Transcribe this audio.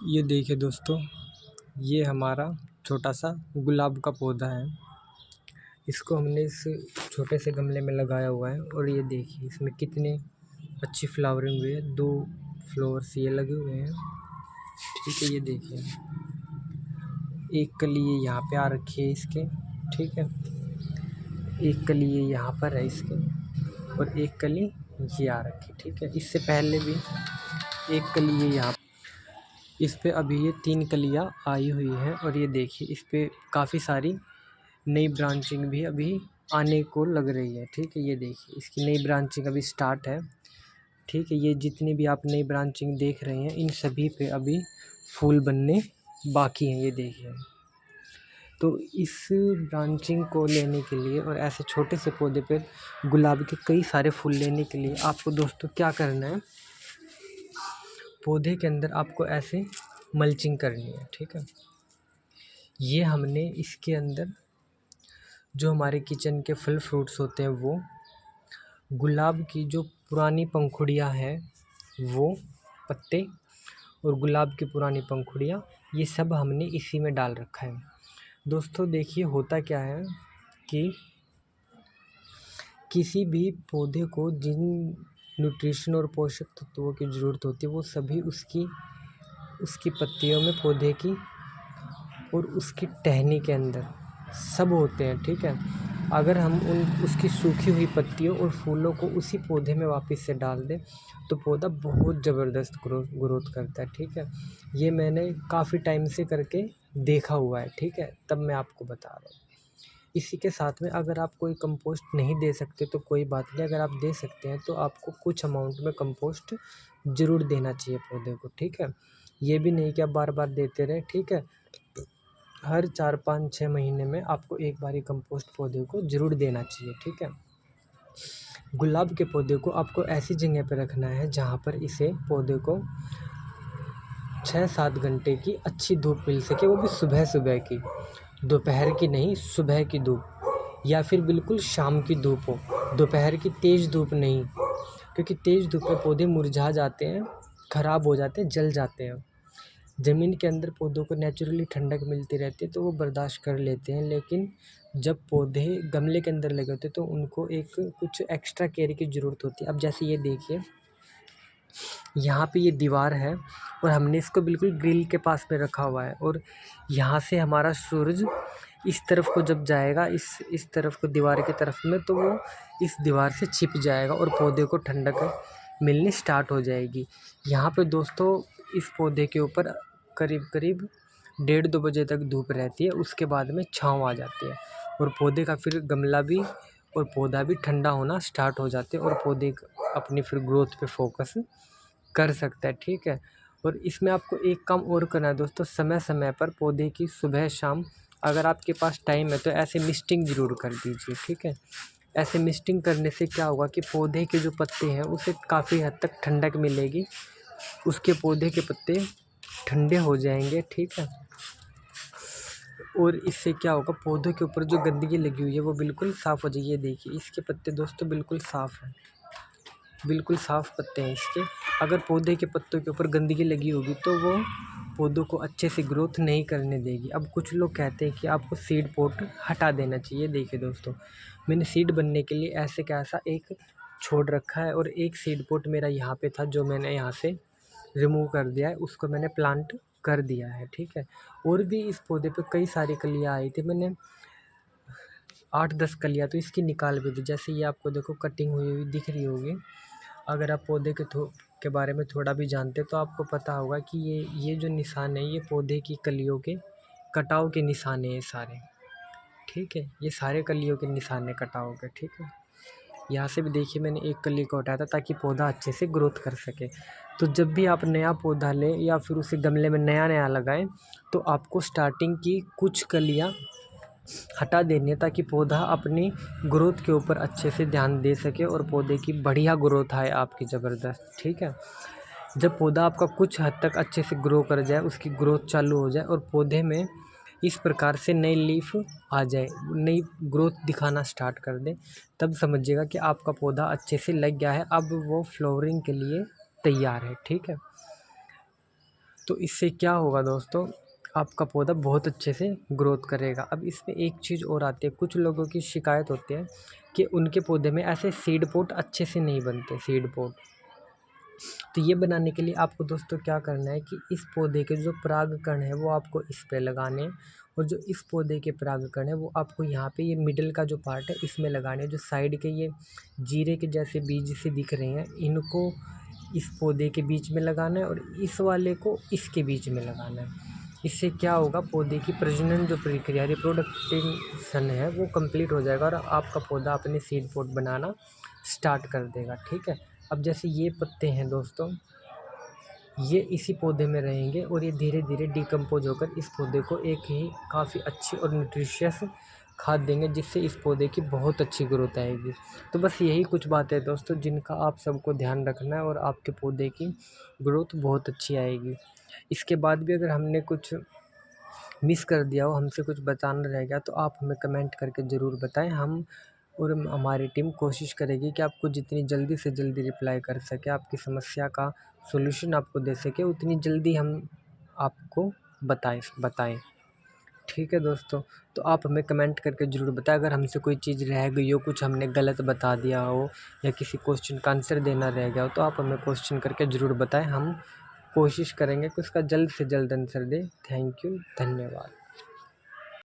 ये देखिए दोस्तों, ये हमारा छोटा सा गुलाब का पौधा है। इसको हमने इस छोटे से गमले में लगाया हुआ है और ये देखिए इसमें कितने अच्छी फ्लावरिंग हुई है। 2 फ्लावर्स ये लगे हुए हैं। ठीक है, ये देखिए एक कली ये यहाँ पे आ रखी है इसके। ठीक है, एक कली ये यहाँ पर है इसके और एक कली ये आ रखी है। ठीक है, इससे पहले भी एक कली ये यहाँ, इस पे अभी ये 3 कलियाँ आई हुई हैं और ये देखिए इस पे काफ़ी सारी नई ब्रांचिंग भी अभी आने को लग रही है। ठीक है, ये देखिए इसकी नई ब्रांचिंग अभी स्टार्ट है। ठीक है, ये जितनी भी आप नई ब्रांचिंग देख रहे हैं इन सभी पे अभी फूल बनने बाकी हैं। ये देखिए, तो इस ब्रांचिंग को लेने के लिए और ऐसे छोटे से पौधे पे गुलाब के कई सारे फूल लेने के लिए आपको दोस्तों क्या करना है, पौधे के अंदर आपको ऐसे मल्चिंग करनी है। ठीक है, ये हमने इसके अंदर जो हमारे किचन के फल फ्रूट्स होते हैं वो गुलाब की जो पुरानी पंखुड़ियाँ हैं वो पत्ते और गुलाब की पुरानी पंखुड़ियाँ ये सब हमने इसी में डाल रखा है। दोस्तों देखिए होता क्या है कि किसी भी पौधे को जिन न्यूट्रिशन और पोषक तत्वों की ज़रूरत होती है वो सभी उसकी उसकी पत्तियों में, पौधे की और उसकी टहनी के अंदर सब होते हैं। ठीक है, अगर हम उसकी सूखी हुई पत्तियों और फूलों को उसी पौधे में वापस से डाल दें तो पौधा बहुत ज़बरदस्त ग्रोथ करता है। ठीक है, ये मैंने काफ़ी टाइम से करके देखा हुआ है। ठीक है, तब मैं आपको बता रहा हूँ। इसी के साथ में अगर आप कोई कंपोस्ट नहीं दे सकते तो कोई बात नहीं, अगर आप दे सकते हैं तो आपको कुछ अमाउंट में कंपोस्ट ज़रूर देना चाहिए पौधे को। ठीक है, ये भी नहीं कि आप बार बार देते रहें। ठीक है, हर 4-5-6 महीने में आपको एक बारी कंपोस्ट पौधे को ज़रूर देना चाहिए। ठीक है, गुलाब के पौधे को आपको ऐसी जगह पर रखना है जहाँ पर इसे पौधे को 6-7 घंटे की अच्छी धूप मिल सके, वो भी सुबह सुबह की, दोपहर की नहीं, सुबह की धूप या फिर बिल्कुल शाम की धूप हो। दोपहर की तेज़ धूप नहीं, क्योंकि तेज़ धूप में पौधे मुरझा जाते हैं, ख़राब हो जाते हैं, जल जाते हैं। ज़मीन के अंदर पौधों को नेचुरली ठंडक मिलती रहती है तो वो बर्दाश्त कर लेते हैं, लेकिन जब पौधे गमले के अंदर लगे होते हैं तो उनको एक कुछ एक्स्ट्रा केयर की ज़रूरत होती है। अब जैसे ये देखिए यहाँ पे ये दीवार है और हमने इसको बिल्कुल ग्रिल के पास में रखा हुआ है और यहाँ से हमारा सूरज इस तरफ को जब जाएगा, इस तरफ को दीवार की तरफ में, तो वो इस दीवार से छिप जाएगा और पौधे को ठंडक मिलनी स्टार्ट हो जाएगी। यहाँ पे दोस्तों इस पौधे के ऊपर करीब करीब 1:30-2 बजे तक धूप रहती है, उसके बाद में छाँव आ जाती है और पौधे का फिर गमला भी और पौधा भी ठंडा होना स्टार्ट हो जाते हैं और पौधे अपनी फिर ग्रोथ पे फोकस कर सकता है। ठीक है, और इसमें आपको एक काम और करना है दोस्तों, समय समय पर पौधे की सुबह शाम अगर आपके पास टाइम है तो ऐसे मिस्टिंग ज़रूर कर दीजिए। ठीक है, ऐसे मिस्टिंग करने से क्या होगा कि पौधे के जो पत्ते हैं उसे काफ़ी हद तक ठंडक मिलेगी, उसके पौधे के पत्ते ठंडे हो जाएंगे। ठीक है, और इससे क्या होगा, पौधों के ऊपर जो गंदगी लगी हुई है वो बिल्कुल साफ़ हो जाएगी। ये देखिए इसके पत्ते दोस्तों बिल्कुल साफ़ हैं, बिल्कुल साफ़ पत्ते हैं इसके। अगर पौधे के पत्तों के ऊपर गंदगी लगी होगी तो वो पौधों को अच्छे से ग्रोथ नहीं करने देगी। अब कुछ लोग कहते हैं कि आपको सीड पॉट हटा देना चाहिए। देखिए दोस्तों, मैंने सीड बनने के लिए ऐसे कैसा एक छोड़ रखा है और एक सीड पॉट मेरा यहाँ पे था जो मैंने यहाँ से रिमूव कर दिया है, उसको मैंने प्लांट कर दिया है। ठीक है, और भी इस पौधे पे कई सारी कलियाँ आई थी, मैंने 8-10 कलियाँ तो इसकी निकाल भी दी। जैसे ये आपको देखो कटिंग हुई हुई दिख रही होगी। अगर आप पौधे के बारे में थोड़ा भी जानते तो आपको पता होगा कि ये जो निशान है ये पौधे की कलियों के कटाव के निशान हैं सारे। ठीक है, ये सारे कलियों के निशान है कटाव के। ठीक है, यहाँ से भी देखिए मैंने एक कली को हटाया था ताकि पौधा अच्छे से ग्रोथ कर सके। तो जब भी आप नया पौधा लें या फिर उसे गमले में नया नया लगाएं तो आपको स्टार्टिंग की कुछ कलियाँ हटा देनी है ताकि पौधा अपनी ग्रोथ के ऊपर अच्छे से ध्यान दे सके और पौधे की बढ़िया ग्रोथ आए आपकी ज़बरदस्त। ठीक है, जब पौधा आपका कुछ हद तक अच्छे से ग्रो कर जाए, उसकी ग्रोथ चालू हो जाए और पौधे में इस प्रकार से नई लीफ आ जाए, नई ग्रोथ दिखाना स्टार्ट कर दे, तब समझिएगा कि आपका पौधा अच्छे से लग गया है, अब वो फ्लावरिंग के लिए तैयार है। ठीक है, तो इससे क्या होगा दोस्तों, आपका पौधा बहुत अच्छे से ग्रोथ करेगा। अब इसमें एक चीज़ और आती है, कुछ लोगों की शिकायत होती है कि उनके पौधे में ऐसे सीड पॉट अच्छे से नहीं बनते, सीड पॉट। तो ये बनाने के लिए आपको दोस्तों क्या करना है कि इस पौधे के जो परागकण है वो आपको इस पे लगाने हैं, और जो इस पौधे के परागकण है वो आपको यहाँ पे ये मिडल का जो पार्ट है इसमें लगाने हैं। जो साइड के ये जीरे के जैसे बीज से दिख रहे हैं, इनको इस पौधे के बीच में लगाना है और इस वाले को इसके बीच में लगाना है। इससे क्या होगा, पौधे की प्रजनन जो प्रक्रिया रिप्रोडक्शन है वो कंप्लीट हो जाएगा और आपका पौधा अपने सीड पॉट बनाना स्टार्ट कर देगा। ठीक है। अब जैसे ये पत्ते हैं दोस्तों, ये इसी पौधे में रहेंगे और ये धीरे धीरे डिकम्पोज होकर इस पौधे को एक ही काफ़ी अच्छी और न्यूट्रिशियस खाद देंगे, जिससे इस पौधे की बहुत अच्छी ग्रोथ आएगी। तो बस यही कुछ बातें दोस्तों जिनका आप सबको ध्यान रखना है और आपके पौधे की ग्रोथ बहुत अच्छी आएगी। इसके बाद भी अगर हमने कुछ मिस कर दिया हो, हमसे कुछ बताना रह गया, तो आप हमें कमेंट करके ज़रूर बताएं। हम और हमारी टीम कोशिश करेगी कि आपको जितनी जल्दी से जल्दी रिप्लाई कर सके, आपकी समस्या का सॉल्यूशन आपको दे सके, उतनी जल्दी हम आपको बताएं। ठीक है दोस्तों, तो आप हमें कमेंट करके ज़रूर बताएं अगर हमसे कोई चीज़ रह गई हो, कुछ हमने गलत बता दिया हो या किसी क्वेश्चन का आंसर देना रह गया हो, तो आप हमें क्वेश्चन करके ज़रूर बताएं। हम कोशिश करेंगे कि उसका जल्द से जल्द आंसर दें। थैंक यू, धन्यवाद।